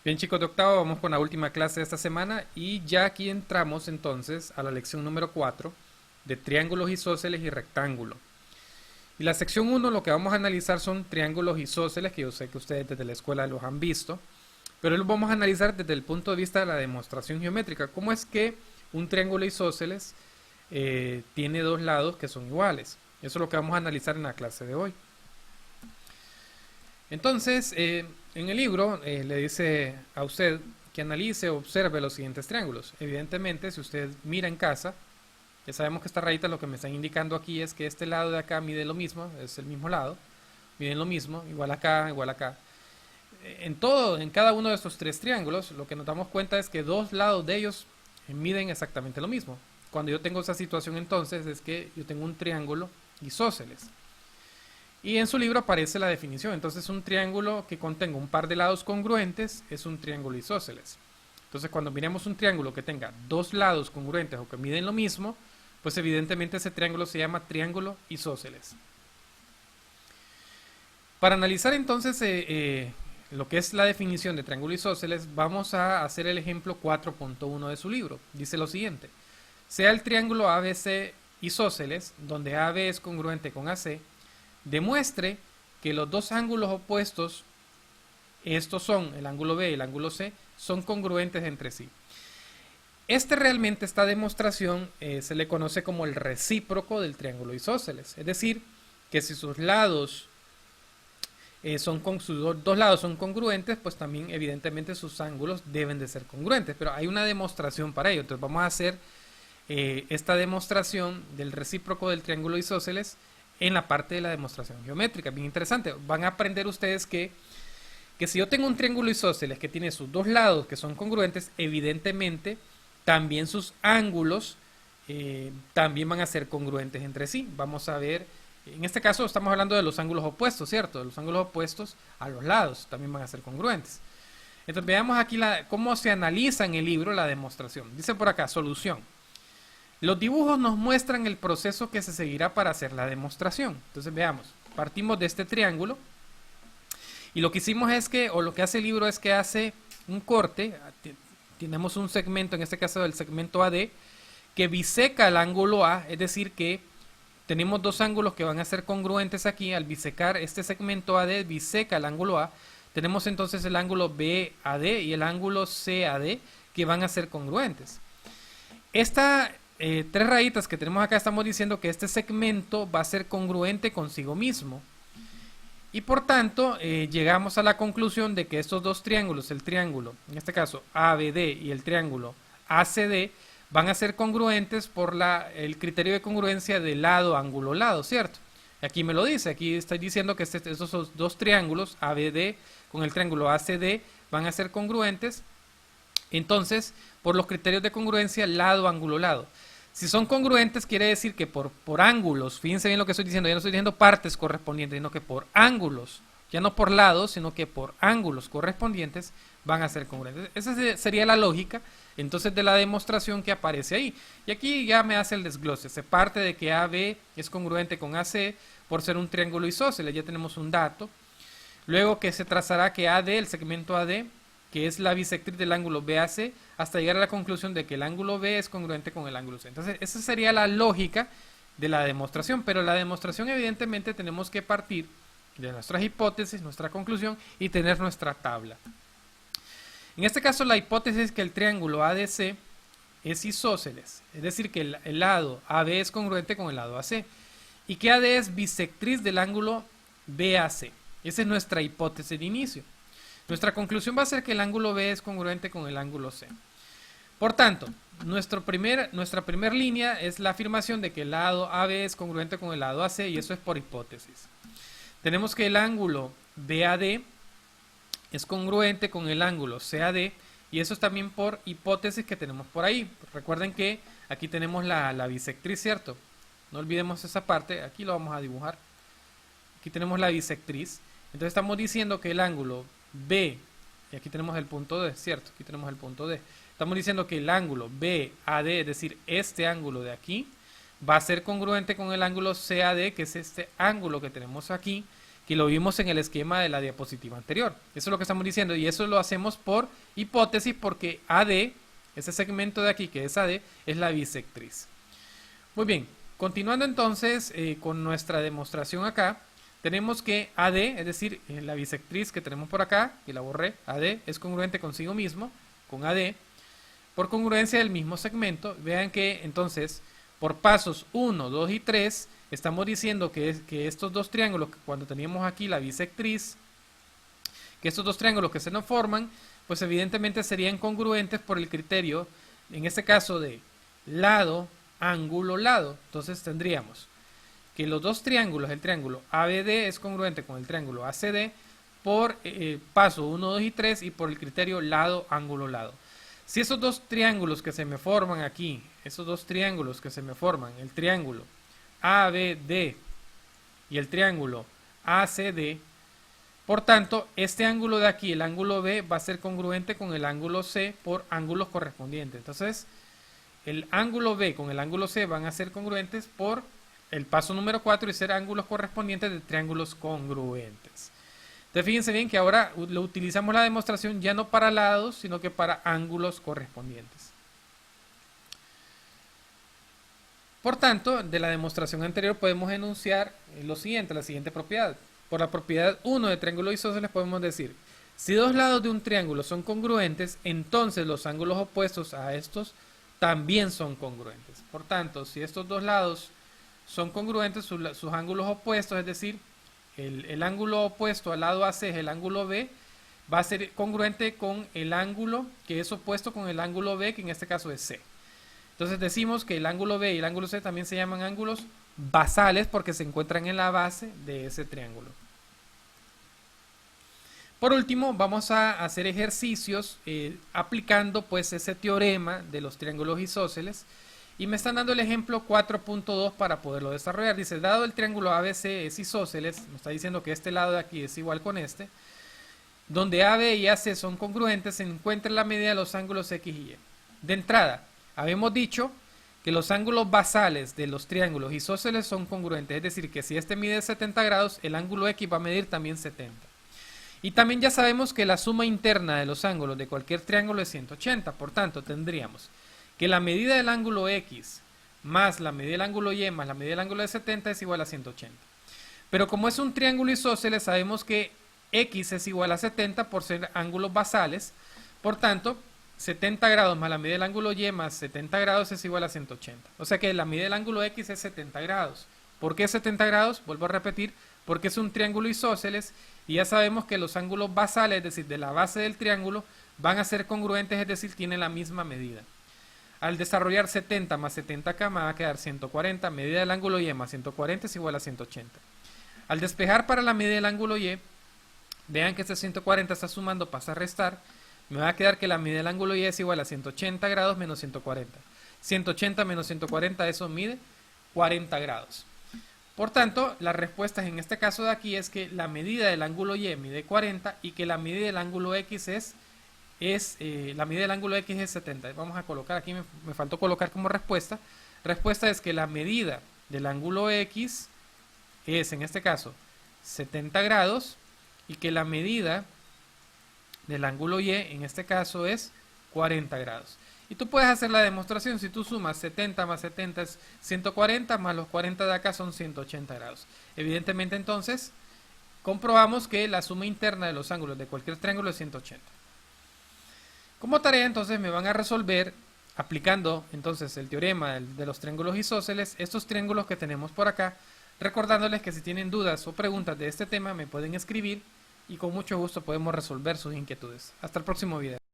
Bien, chicos de octavo, vamos con la última clase de esta semana y ya aquí entramos entonces a la lección número 4 de triángulos isósceles y rectángulo. Y la sección uno lo que vamos a analizar son triángulos isósceles, que yo sé que ustedes desde la escuela los han visto, pero los vamos a analizar desde el punto de vista de la demostración geométrica. ¿Cómo es que un triángulo isósceles tiene dos lados que son iguales? Eso es lo que vamos a analizar en la clase de hoy. Entonces, en el libro le dice a usted que analice o observe los siguientes triángulos. Evidentemente, si usted mira en casa, ya sabemos que esta rayita lo que me están indicando aquí es que este lado de acá mide lo mismo, es el mismo lado, miden lo mismo, igual acá, igual acá. En cada uno de estos tres triángulos, lo que nos damos cuenta es que dos lados de ellos miden exactamente lo mismo. Cuando yo tengo esa situación, entonces es que yo tengo un triángulo isósceles. Y en su libro aparece la definición. Entonces, un triángulo que contenga un par de lados congruentes es un triángulo isósceles. Entonces, cuando miremos un triángulo que tenga dos lados congruentes o que miden lo mismo, pues evidentemente ese triángulo se llama triángulo isósceles. Para analizar entonces lo que es la definición de triángulo isósceles, vamos a hacer el ejemplo 4.1 de su libro. Dice lo siguiente: sea el triángulo ABC isósceles, donde AB es congruente con AC, demuestre que los dos ángulos opuestos, estos son el ángulo B y el ángulo C, son congruentes entre sí. Esta demostración se le conoce como el recíproco del triángulo isósceles. Es decir, que si sus lados sus dos lados son congruentes, pues también evidentemente sus ángulos deben de ser congruentes. Pero hay una demostración para ello. Entonces vamos a hacer esta demostración del recíproco del triángulo isósceles en la parte de la demostración geométrica. Bien interesante. Van a aprender ustedes que si yo tengo un triángulo isósceles que tiene sus dos lados que son congruentes, evidentemente también sus ángulos también van a ser congruentes entre sí. Vamos a ver, en este caso estamos hablando de los ángulos opuestos, ¿cierto? Los ángulos opuestos a los lados también van a ser congruentes. Entonces veamos aquí cómo se analiza en el libro la demostración. Dice por acá, solución. Los dibujos nos muestran el proceso que se seguirá para hacer la demostración. Entonces veamos, partimos de este triángulo y lo que hicimos es que, o lo que hace el libro es que hace un corte. Tenemos un segmento, en este caso del segmento AD, que biseca el ángulo A, es decir que tenemos dos ángulos que van a ser congruentes aquí. Al bisecar este segmento AD, biseca el ángulo A. Tenemos entonces el ángulo BAD y el ángulo CAD que van a ser congruentes. Tres rayitas que tenemos acá estamos diciendo que este segmento va a ser congruente consigo mismo. Y por tanto, llegamos a la conclusión de que estos dos triángulos, el triángulo, en este caso ABD y el triángulo ACD, van a ser congruentes por el criterio de congruencia de lado, ángulo, lado, ¿cierto? Aquí me lo dice, aquí estoy diciendo que estos dos triángulos, ABD con el triángulo ACD, van a ser congruentes. Entonces, por los criterios de congruencia, lado, ángulo, lado. Si son congruentes, quiere decir que por ángulos, fíjense bien lo que estoy diciendo, ya no estoy diciendo partes correspondientes, sino que por ángulos, ya no por lados, sino que por ángulos correspondientes van a ser congruentes. Esa sería la lógica, entonces, de la demostración que aparece ahí. Y aquí ya me hace el desglose. Se parte de que AB es congruente con AC por ser un triángulo isósceles, ya tenemos un dato. Luego que se trazará que AD, el segmento AD, que es la bisectriz del ángulo BAC, hasta llegar a la conclusión de que el ángulo B es congruente con el ángulo C. Entonces, esa sería la lógica de la demostración, pero la demostración evidentemente tenemos que partir de nuestras hipótesis, nuestra conclusión y tener nuestra tabla. En este caso, la hipótesis es que el triángulo ADC es isósceles, es decir, que el lado AB es congruente con el lado AC y que AD es bisectriz del ángulo BAC. Esa es nuestra hipótesis de inicio. Nuestra conclusión va a ser que el ángulo B es congruente con el ángulo C. Por tanto, nuestra primera línea es la afirmación de que el lado AB es congruente con el lado AC y eso es por hipótesis. Tenemos que el ángulo BAD es congruente con el ángulo CAD y eso es también por hipótesis que tenemos por ahí. Recuerden que aquí tenemos la bisectriz, ¿cierto? No olvidemos esa parte, aquí lo vamos a dibujar. Aquí tenemos la bisectriz. Entonces estamos diciendo que el ángulo B, y aquí tenemos el punto D, ¿cierto? Aquí tenemos el punto D. Estamos diciendo que el ángulo BAD, es decir, este ángulo de aquí, va a ser congruente con el ángulo CAD, que es este ángulo que tenemos aquí, que lo vimos en el esquema de la diapositiva anterior. Eso es lo que estamos diciendo y eso lo hacemos por hipótesis porque AD, ese segmento de aquí que es AD, es la bisectriz. Muy bien, continuando entonces con nuestra demostración acá, tenemos que AD, es decir, la bisectriz que tenemos por acá, y la borré, AD es congruente consigo mismo, con AD, por congruencia del mismo segmento. Vean que entonces, por pasos 1, 2 y 3, estamos diciendo que estos dos triángulos, cuando teníamos aquí la bisectriz, que estos dos triángulos que se nos forman, pues evidentemente serían congruentes por el criterio, en este caso de lado, ángulo, lado. Entonces tendríamos que los dos triángulos, el triángulo ABD es congruente con el triángulo ACD por paso 1, 2 y 3 y por el criterio lado, ángulo, lado. Si esos dos triángulos que se me forman aquí, esos dos triángulos que se me forman, el triángulo ABD y el triángulo ACD, por tanto, este ángulo de aquí, el ángulo B, va a ser congruente con el ángulo C por ángulos correspondientes. Entonces, el ángulo B con el ángulo C van a ser congruentes por el paso número 4 y ser ángulos correspondientes de triángulos congruentes. Entonces, fíjense bien que ahora lo utilizamos la demostración ya no para lados, sino que para ángulos correspondientes. Por tanto, de la demostración anterior podemos enunciar lo siguiente, la siguiente propiedad. Por la propiedad 1 de triángulos isósceles podemos decir, si dos lados de un triángulo son congruentes, entonces los ángulos opuestos a estos también son congruentes. Por tanto, si estos dos lados son congruentes, sus ángulos opuestos, es decir, el ángulo opuesto al lado AC es el ángulo B, va a ser congruente con el ángulo que es opuesto con el ángulo B, que en este caso es C. Entonces decimos que el ángulo B y el ángulo C también se llaman ángulos basales porque se encuentran en la base de ese triángulo. Por último, vamos a hacer ejercicios aplicando pues ese teorema de los triángulos isósceles y me están dando el ejemplo 4.2 para poderlo desarrollar. Dice, dado el triángulo ABC es isósceles, me está diciendo que este lado de aquí es igual con este, donde AB y AC son congruentes, se encuentra la medida de los ángulos X y Y. De entrada, habíamos dicho que los ángulos basales de los triángulos isósceles son congruentes, es decir, que si este mide 70 grados, el ángulo X va a medir también 70. Y también ya sabemos que la suma interna de los ángulos de cualquier triángulo es 180, por tanto tendríamos que la medida del ángulo X más la medida del ángulo Y más la medida del ángulo de 70 es igual a 180. Pero como es un triángulo isósceles, sabemos que X es igual a 70 por ser ángulos basales, por tanto 70 grados más la medida del ángulo Y más 70 grados es igual a 180. O sea que la medida del ángulo X es 70 grados. ¿Por qué 70 grados? Vuelvo a repetir, porque es un triángulo isósceles y ya sabemos que los ángulos basales, es decir, de la base del triángulo, van a ser congruentes, es decir, tienen la misma medida. Al desarrollar 70 más 70K me va a quedar 140, medida del ángulo Y más 140 es igual a 180. Al despejar para la medida del ángulo Y, vean que este 140 está sumando, pasa a restar, me va a quedar que la medida del ángulo Y es igual a 180 grados menos 140. 180 menos 140, eso mide 40 grados. Por tanto, la respuesta en este caso de aquí es que la medida del ángulo Y mide 40 y que la medida del ángulo X la medida del ángulo X es 70. Vamos a colocar, aquí me faltó colocar como respuesta. Respuesta es que la medida del ángulo X es, en este caso, 70 grados y que la medida del ángulo Y, en este caso, es 40 grados. Y tú puedes hacer la demostración, si tú sumas 70 más 70 es 140, más los 40 de acá son 180 grados. Evidentemente entonces, comprobamos que la suma interna de los ángulos de cualquier triángulo es 180. Como tarea entonces me van a resolver, aplicando entonces el teorema de los triángulos isósceles, estos triángulos que tenemos por acá, recordándoles que si tienen dudas o preguntas de este tema me pueden escribir y con mucho gusto podemos resolver sus inquietudes. Hasta el próximo video.